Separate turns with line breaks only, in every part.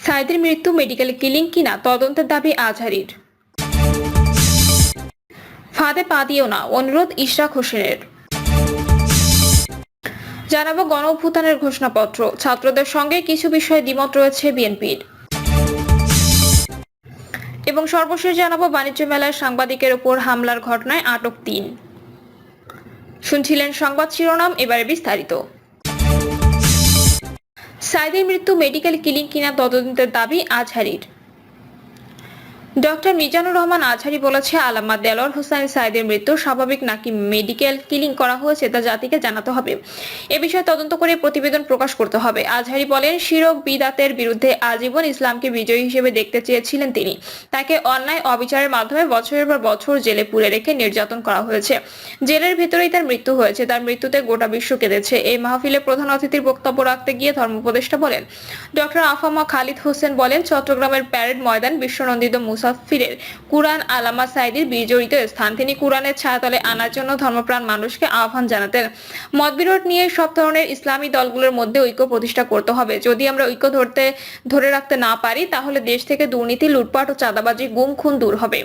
সাইদের মৃত্যু medical killing কিনা তদন্তের দাবি আজহারীর। ফাঁদে পা দিও না, অনুরোধ ইশরাক হোসেনের। জানাবো গণ অভ্যুত্থানের ঘোষণাপত্র, ছাত্রদের সঙ্গে কিছু বিষয়ে দ্বিমত রয়েছে বিএনপির। এবং সর্বশেষ জানাবো বাণিজ্য মেলায় সাংবাদিকের উপর হামলার ঘটনায় আটক ৩। শুনছিলেন সংবাদ শিরোনাম, এবারে বিস্তারিত। সাইদের মৃত্যু মেডিকেল কিলিং কিনা তদন্তের দাবি আজহারীর। ডক্টর মিজানুর রহমান আজহারী বলেছে, আল্লামা দেলোয়ার হোসেন সাইদের মৃত্যু স্বাভাবিক নাকি মেডিকেল কিলিং করা হয়েছে তা জাতিকে জানাতে হবে। এ বিষয়ে তদন্ত করে প্রতিবেদন প্রকাশ করতে হবে। আজহারী বলেন, শিরক বিদাতের বিরুদ্ধে আজীবন ইসলামকে বিজয়ী হিসেবে দেখতে চেয়েছিলেন তিনি। তাকে অন্যায় অবিচারের মাধ্যমে বছরের পর বছর জেলে পুরে রেখে নির্যাতন করা হয়েছে। জেলের ভেতরেই তার মৃত্যু হয়েছে। তার মৃত্যুতে গোটা বিশ্ব কেঁদেছে। এই মাহফিলে প্রধান অতিথির বক্তব্য রাখতে গিয়ে ধর্ম উপদেষ্টা বলেন, ডক্টর আফামা খালিদ হোসেন বলেন, চট্টগ্রামের প্যারেড ময়দান বিশ্বনন্দিত মুসাফিরের কুরআন আল্লামা সাইদির বিজড়িত স্থান। তিনি কুরআনের ছায়াতলে আনার জন্য ধর্মপ্রাণ মানুষকে আহ্বান জানাতেন। মতবিরোধ নিয়ে সব ধরনের ইসলামী দলগুলোর মধ্যে ঐক্য প্রতিষ্ঠা করতে হবে। যদি আমরা ঐক্য ধরে রাখতে না পারি, তাহলে দেশ থেকে দুর্নীতি, লুটপাট ও চাঁদাবাজি, গুম খুন দূর হবে।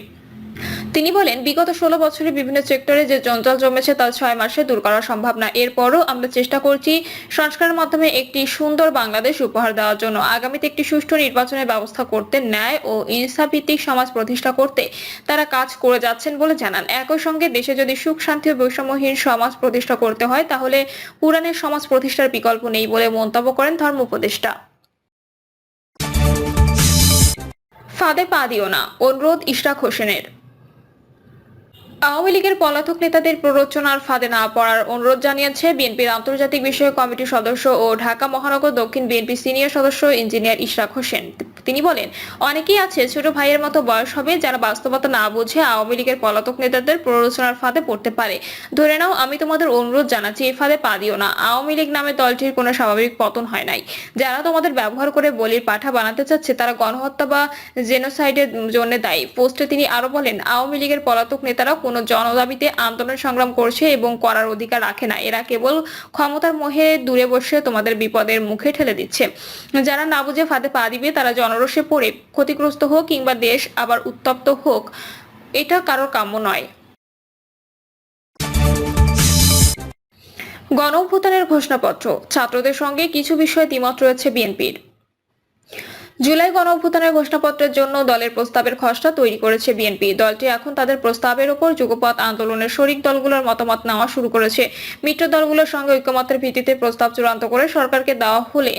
তিনি বলেন, বিগত 16 বছরে বিভিন্ন সেক্টরে যে জঞ্জাল জমেছে তা 6 মাসে দূর করা সম্ভব না। এরপরও আমরা চেষ্টা করছি সংস্কারের মাধ্যমে একটি সুন্দর বাংলাদেশ উপহার দেওয়ার জন্য। আগামীতে একটি সুষ্ঠু নির্বাচনের ব্যবস্থা করতে, ন্যায় ও ইনসাফ ভিত্তিক সমাজ প্রতিষ্ঠা করতে তারা কাজ করে যাচ্ছেন বলে জানান। একই সঙ্গে দেশে যদি সুখ, শান্তি ও বৈষম্যহীন সমাজ প্রতিষ্ঠা করতে হয়, তাহলে কুরআনের সমাজ প্রতিষ্ঠার বিকল্প নেই বলে মন্তব্য করেন ধর্ম উপদেষ্টা। ফাঁদে পা দিও না, অনুরোধ ইশরাক হোসেনের। আওয়ামী লীগের পলাতক নেতাদের প্ররোচনার ফাঁদে না পড়ার অনুরোধ জানিয়েছে বিএনপির আন্তর্জাতিক বিষয়ক কমিটির সদস্য ও ঢাকা মহানগর দক্ষিণ বিএনপি সিনিয়র সদস্য ইঞ্জিনিয়ার ইশরাক হোসেন। তিনি বলেন, অনেকেই আছে ছোট ভাইয়ের মতো বয়স হবে যারা বাস্তবতা না বুঝে আওয়ামী লীগের পলাতক নেতাদের প্ররোচনার ফাঁদে পড়তে পারে। ধরে নাও, আমি তোমাদের অনুরোধ জানাচ্ছি, এই ফাঁদে পা দিও না। আওয়ামী লীগ নামে দলটির কোনো স্বাভাবিক পতন হয় নাই। যারা তোমাদের ব্যবহার করে বলির পাঠা বানাতে চাচ্ছে, তারা গণহত্যা বা জেনোসাইডের জন্য দায়ী। পোস্টে তিনি আরো বলেন, আওয়ামী লীগের পলাতক নেতারা কোনো জনদাবিতে আন্দোলন সংগ্রাম করছে এবং করার অধিকার রাখে না। এরা কেবল ক্ষমতার মোহে দূরে বসে তোমাদের বিপদের মুখে ঠেলে দিচ্ছে। যারা না বুঝে ফাঁদে পা দিবে, তারা জনরোষে পড়ে ক্ষতিগ্রস্ত হোক কিংবা দেশ আবার উত্তপ্ত হোক, এটা কারোর কাম্য নয়। গণ অভ্যুত্থানের ঘোষণাপত্র, ছাত্রদের সঙ্গে কিছু বিষয়ে দ্বিমত রয়েছে বিএনপির। জুলাই গণ অভ্যুত্থানের ঘোষণাপত্রের জন্য দলের প্রস্তাবের খসড়া তৈরি করেছে বিএনপি। দলটি এখন তাদের প্রস্তাবের উপর যুগপৎ আন্দোলনের শরিক দলগুলোর মতামত নেওয়া শুরু করেছে। মিত্র দলগুলোর সঙ্গে ঐকমত্যের ভিত্তিতে প্রস্তাব চূড়ান্ত করে সরকারকে দেওয়া হলে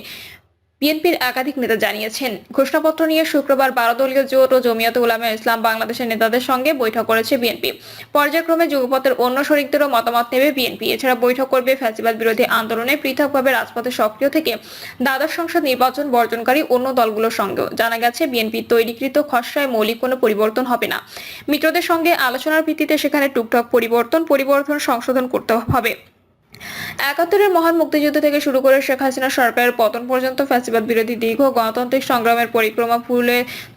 বিএনপির একাধিক নেতা জানিয়েছেন। ঘোষণাপত্র নিয়ে শুক্রবার 12 দলীয় জোট ও জমিয়তে উলামায়ে ইসলাম বাংলাদেশের নেতাদের সঙ্গে বৈঠক করেছে বিএনপি। পর্যায়ক্রমে যুগপথের অন্য শরিকদেরও মতামত নেবে বিএনপি। এছাড়া বৈঠক করবে ফ্যাসিবাদ বিরোধী আন্দোলনে পৃথকভাবে রাজপথে সক্রিয় থেকে দ্বাদশ সংসদ নির্বাচন বর্জনকারী অন্য দলগুলোর সঙ্গেও। জানা গেছে, বিএনপির তৈরিকৃত খসড়ায় মৌলিক কোনো পরিবর্তন হবে না। মিত্রদের সঙ্গে আলোচনার ভিত্তিতে সেখানে টুকটাক পরিবর্তন সংশোধন করতে হবে। 71-এর মহান মুক্তিযুদ্ধ থেকে শুরু করে শেখ হাসিনা সরকারের পতন পর্যন্ত ফ্যাসিবাদ বিরোধী দীর্ঘ গণতান্ত্রিক সংগ্রামের পরিক্রমা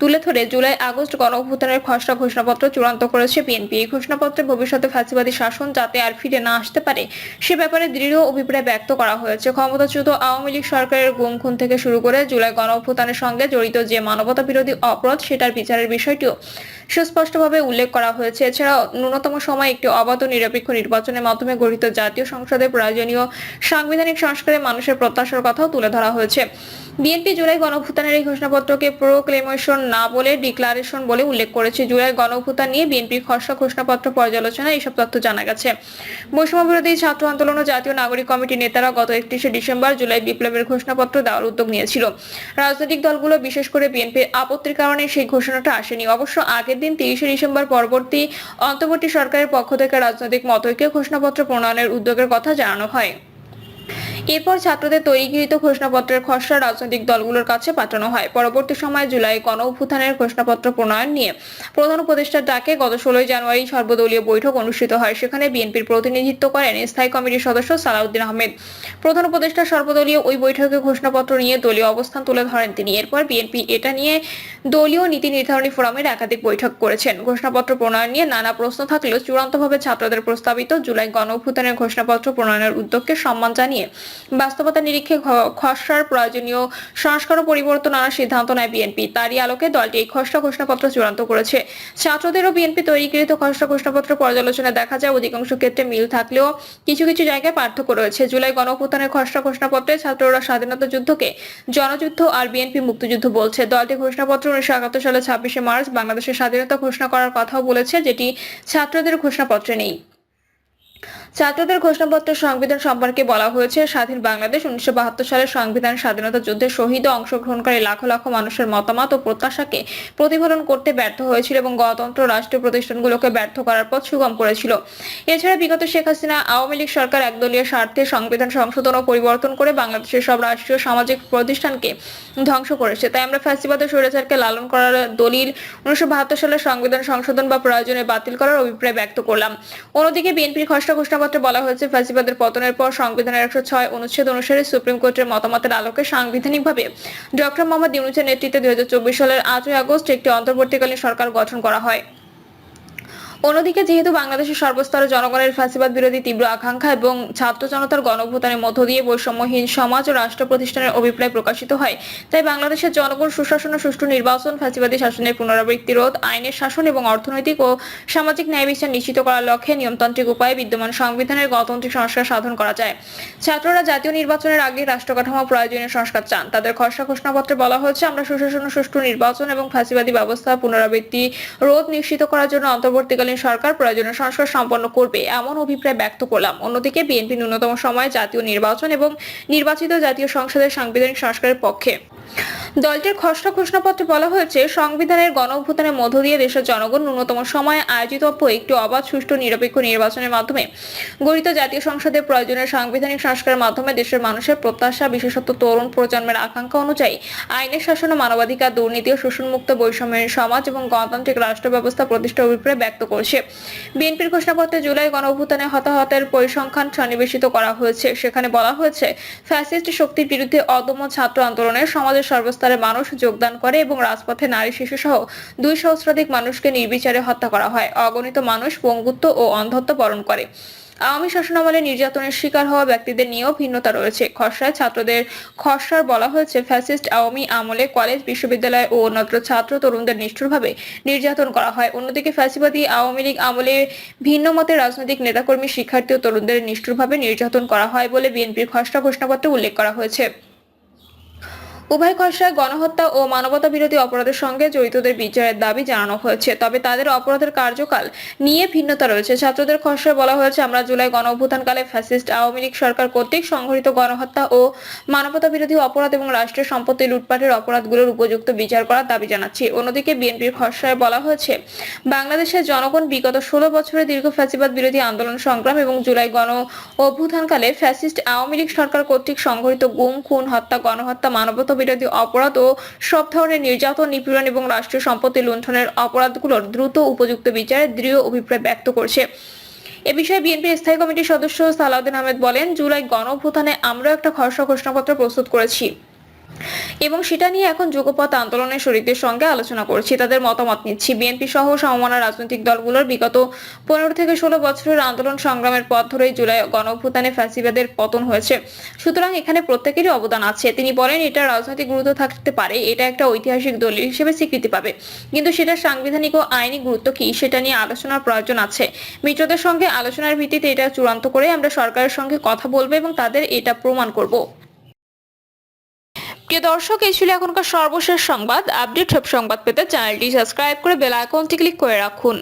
তুলে ধরে জুলাই আগস্ট গণ অভ্যুত্থানের খসড়া ঘোষণাপত্র চূড়ান্ত করেছে বিএনপি। এই ঘোষণাপত্রে ভবিষ্যতে ফ্যাসিবাদী শাসন যাতে আর ফিরে না আসতে পারে সে ব্যাপারে দৃঢ় অভিপ্রায় ব্যক্ত করা হয়েছে। ক্ষমতাচ্যুত আওয়ামী লীগ সরকারের গুম খুন থেকে শুরু করে জুলাই গণ অভ্যুত্থানের সঙ্গে জড়িত যে মানবতা বিরোধী অপরাধ, সেটার বিচারের বিষয়টিও সুস্পষ্টভাবে উল্লেখ করা হয়েছে। এছাড়াও ন্যূনতম সময় একটি অবাধ ও নিরপেক্ষ নির্বাচনের মাধ্যমে গঠিত জাতীয় সংসদে প্রয়োজনীয় সাংবিধানিক সংস্কারে মানুষের প্রত্যাশার কথাও তুলে ধরা হয়েছে। বিএনপি জুলাই গণঅভ্যুত্থানের এই ঘোষণাপত্রকে প্রোক্লেমেশন না বলে ডিক্লারেশন বলে উল্লেখ করেছে। জুলাই গণঅভ্যুত্থান নিয়ে বিএনপির খসড়া ঘোষণাপত্র পর্যালোচনায় এইসব তথ্য জানা গেছে। বৈষম্য বিরোধী ছাত্র আন্দোলন ও জাতীয় নাগরিক কমিটির নেতারা গত 31শে ডিসেম্বর জুলাই বিপ্লবের ঘোষণাপত্র দেওয়ার উদ্যোগ নিয়েছিল। রাজনৈতিক দলগুলো, বিশেষ করে বিএনপির আপত্তির কারণে সেই ঘোষণাটা আসেনি। অবশ্য আগের দিন 30শে ডিসেম্বর অন্তর্বর্তী সরকারের পক্ষ থেকে রাজনৈতিক মতৈক্যে ঘোষণাপত্র প্রণয়নের উদ্যোগের কথা জানানো হয়। এরপর ছাত্রদের তৈরিকৃত ঘোষণাপত্রের খসড়া রাজনৈতিক দলগুলোর কাছে পাঠানো হয়। পরবর্তী সময়ে জুলাই গণ অভ্যুত্থানের ঘোষণাপত্র প্রণয়ন নিয়ে প্রধান উপদেষ্টার ডাকে গত 16 জানুয়ারি সর্বদলীয় বৈঠক অনুষ্ঠিত হয়। সেখানে বিএনপির প্রতিনিধিত্ব করেন স্থায়ী কমিটির সদস্য সালাউদ্দিন আহমেদ। প্রধান উপদেষ্টা সর্বদলীয় ওই বৈঠকে ঘোষণাপত্র নিয়ে দলীয় অবস্থান তুলে ধরেন তিনি। এরপর বিএনপি এটা নিয়ে দলীয় নীতি নির্ধারণী ফোরামের একাধিক বৈঠক করেছেন। ঘোষণাপত্র প্রণয়ন নিয়ে নানা প্রশ্ন থাকলেও চূড়ান্তভাবে ছাত্রদের প্রস্তাবিত জুলাই গণ অভ্যুত্থানের ঘোষণাপত্র প্রণয়নের উদ্যোগকে সম্মান জানিয়ে বাস্তবতা নিরীক্ষে খসড়ার প্রয়োজনীয় সংস্কার ও পরিবর্তন আনার সিদ্ধান্ত নেয় বিএনপি। তারই আলোকে দলটি এই খসড়া ঘোষণাপত্র চূড়ান্ত করেছে। ছাত্রদের ও বিএনপি তৈরিকৃত খসড়া ঘোষণাপত্র পর্যালোচনায় দেখা যায় অধিকাংশ ক্ষেত্রে মিল থাকলেও কিছু কিছু জায়গায় পার্থক্য রয়েছে। জুলাই গণঅভ্যুত্থানের খসড়া ঘোষণাপত্রে ছাত্ররা স্বাধীনতা যুদ্ধকে জনযুদ্ধ আর বিএনপি মুক্তিযুদ্ধ বলছে। দলটি ঘোষণাপত্র 1971 সালের 26শে মার্চ বাংলাদেশের স্বাধীনতা ঘোষণা করার কথাও বলেছে, যেটি ছাত্রদের ঘোষণাপত্রে নেই। ছাত্রদের ঘোষণাপত্রের সংবিধান সম্পর্কে বলা হয়েছে, স্বাধীন বাংলাদেশ 1972 সালের সংবিধান স্বাধীনতা যুদ্ধে শহীদ ও অংশগ্রহণকারী লাখ লাখ মানুষের মতামত ও প্রত্যাশাকে প্রতিফলন করতে ব্যর্থ হয়েছিল এবং গণতন্ত্র রাষ্ট্রীয় প্রতিষ্ঠানগুলোকে ব্যর্থ করার পথ সুগম করেছিল। এছাড়া বিগত শেখ হাসিনা আওয়ামী লীগ সরকার একদলীয় স্বার্থে সংবিধান সংশোধন ও পরিবর্তন করে বাংলাদেশের সব রাষ্ট্রীয় সামাজিক প্রতিষ্ঠানকে ধ্বংস করেছে। তাই আমরা ফ্যাসিবাদ ও স্বৈরাচারকে লালন করার দলিল 1972 সালের সংবিধান সংশোধন বা প্রয়োজনে বাতিল করার অভিপ্রায় ব্যক্ত করলাম। অন্যদিকে বিএনপির খসড়া ঘোষণাপত্রে বলা হয়েছে, ফ্যাসিবাদের পতনের পর সংবিধানের 106 অনুচ্ছেদ অনুসারে সুপ্রিম কোর্টের মতামতের আলোকে সাংবিধানিকভাবে ডক্টর মোহাম্মদ ইউনূসের নেতৃত্বে 2024 সালের 8 আগস্ট একটি অন্তর্বর্তীকালীন সরকার গঠন করা হয়। অন্যদিকে যেহেতু বাংলাদেশের সর্বস্তরের জনগণের ফ্যাসিবাদ বিরোধী তীব্র আকাঙ্ক্ষা এবং ছাত্র জনতার গণঅভ্যুত্থানের মধ্য দিয়ে বৈষম্যহীন সমাজ ও রাষ্ট্র প্রতিষ্ঠানের অভিপ্রায় প্রকাশিত হয়, তাই বাংলাদেশের জনগণ সুশাসন ও সুষ্ঠু নির্বাচন, ফ্যাসিবাদী শাসনের পুনরাবৃত্তি রোধ, আইনের শাসন এবং অর্থনৈতিক ও সামাজিক ন্যায় বিচার নিশ্চিত করার লক্ষ্যে নিয়মতান্ত্রিক উপায়ে বিদ্যমান সংবিধানের গণতান্ত্রিক সংস্কার সাধন করা যায়। ছাত্ররা জাতীয় নির্বাচনের আগে রাষ্ট্র কাঠামো প্রয়োজনীয় সংস্কার চান। তাদের খসড়া ঘোষণাপত্রে বলা হয়েছে, আমরা সুশাসন ও সুষ্ঠু নির্বাচন এবং ফ্যাসিবাদী ব্যবস্থা পুনরাবৃত্তি রোধ নিশ্চিত করার জন্য অন্তর্বর্তীকালীন সরকার প্রয়োজনীয় সংস্কার সম্পন্ন করবে এমন অভিপ্রায় ব্যক্ত করলাম। অন্যদিকে বিএনপি ন্যূনতম সময়ে জাতীয় নির্বাচন এবং নির্বাচিত জাতীয় সংসদের সাংবিধানিক সংস্কারের পক্ষে। দলটির খসড়া ঘোষণাপত্রে বলা হয়েছে, সংবিধানের গণঅভ্যুত্থানের মধ্য দিয়ে দেশের জনগণ ন্যূনতম সময়ে আয়োজিতব্য একটি অবাধ, সুষ্ঠু, নিরপেক্ষ নির্বাচনের মাধ্যমে গঠিত জাতীয় সংসদের প্রয়োজনীয় সাংবিধানিক সংস্কারের মাধ্যমে দেশের মানুষের প্রত্যাশা, বিশেষত তরুণ প্রজন্মের আকাঙ্ক্ষা অনুযায়ী আইনের শাসন ও মানবাধিকার, দুর্নীতি ও শোষণমুক্ত বৈষম্যহীন সমাজ এবং গণতান্ত্রিক রাষ্ট্র ব্যবস্থা প্রতিষ্ঠার অভিপ্রায় ব্যক্ত করেছে। বিএনপির ঘোষণাপত্রে জুলাই গণঅভ্যুত্থানে হতাহতের পরিসংখ্যান সন্নিবেশিত করা হয়েছে। সেখানে বলা হয়েছে, ফ্যাসিস্ট শক্তির বিরুদ্ধে অদম্য ছাত্র আন্দোলনে সমাজের সর্বস্তরের মানুষ যোগদান করে এবং রাজপথে নারী, শিশু সহ 2 সহস্রাধিক মানুষকে নির্বিচারে হত্যা করা হয়। অগণিত মানুষ পঙ্গুত্ব ও অন্ধত্ব বরণ করে। আওয়ামী শাসনামলে নির্যাতনের শিকার হওয়া ব্যক্তিদের নিয়েও ভিন্নতা রয়েছে। খসড়ায় ছাত্রদের খসড়ার বলা হয়েছে, ফ্যাসিস্ট আওয়ামী আমলে কলেজ, বিশ্ববিদ্যালয় ও অন্যত্র ছাত্র তরুণদের নিষ্ঠুরভাবে নির্যাতন করা হয়। অন্যদিকে ফ্যাসিবাদী আওয়ামী লীগ আমলে ভিন্ন মতের রাজনৈতিক নেতাকর্মী, শিক্ষার্থী ও তরুণদের নিষ্ঠুরভাবে নির্যাতন করা হয় বলে বিএনপির খসড়া ঘোষণাপত্রে উল্লেখ করা হয়েছে। উভয় খসড়ায় গণহত্যা ও মানবতা বিরোধী অপরাধের সঙ্গে জড়িতদের বিচারের দাবি জানানো হয়েছে, তবে তাদের অপরাধের কার্যকাল নিয়ে ভিন্নতা রয়েছে। ছাত্রদের খসড়ায় বলা হয়েছে, আমরা জুলাই গণঅভ্যুত্থানকালে ফ্যাসিস্ট আওয়ামী লীগ সরকার কর্তৃক সংঘটিত গণহত্যা ও মানবতা বিরোধী অপরাধ এবং রাষ্ট্রের সম্পত্তি লুটপাটের অপরাধগুলোর উপযুক্ত বিচার করার দাবি জানাচ্ছি। অন্যদিকে বিএনপির খসড়ায় বলা হয়েছে, বাংলাদেশের জনগণ বিগত 16 বছরের দীর্ঘ ফ্যাসিবাদ বিরোধী আন্দোলন সংগ্রাম এবং জুলাই গণঅভ্যুত্থানকালে ফ্যাসিস্ট আওয়ামী লীগ সরকার কর্তৃক সংঘটিত গুম, খুন, হত্যা, গণহত্যা, মানবতা বিরোধী অপরাধ ও সব ধরনের নির্যাতন, নিপীড়ন এবং রাষ্ট্রীয় সম্পত্তি লুণ্ঠনের অপরাধগুলোর দ্রুত উপযুক্ত বিচারে দৃঢ় অভিপ্রায় ব্যক্ত করছে। এ বিষয়ে বিএনপির স্থায়ী কমিটির সদস্য সালাউদ্দিন আহমেদ বলেন, জুলাই গণঅভ্যুত্থানে আমরা একটা খসড়া ঘোষণাপত্র প্রস্তুত করেছি এবং সেটা নিয়ে এখন যুগপৎ আন্দোলনের শরীরদের সঙ্গে আলোচনা করছি, তাদের মতামত নিচ্ছি। বিএনপি সহ সমমনা রাজনৈতিক দলগুলোর বিগত 15 থেকে 16 বছরের আন্দোলন সংগ্রামের পথ ধরেই জুলাই গণঅভ্যুত্থানে ফ্যাসিবাদের পতন হয়েছে, সুতরাং এখানে প্রত্যেকেরই অবদান আছে। তিনি বলেন, এটা রাজনৈতিক গুরুত্ব থাকতে পারে, এটা একটা ঐতিহাসিক দলিল হিসেবে স্বীকৃতি পাবে, কিন্তু সেটার সাংবিধানিক ও আইনি গুরুত্ব কি সেটা নিয়ে আলোচনার প্রয়োজন আছে। মিত্রদের সঙ্গে আলোচনার ভিত্তিতে এটা চূড়ান্ত করে আমরা সরকারের সঙ্গে কথা বলবো এবং তাদের এটা প্রমাণ করব। প্রিয় দর্শক, এই ছিল এখনকার সর্বশেষ সংবাদ। আপডেট সব সংবাদ পেতে চ্যানেলটি সাবস্ক্রাইব করে বেল আইকনটি ক্লিক করে রাখুন।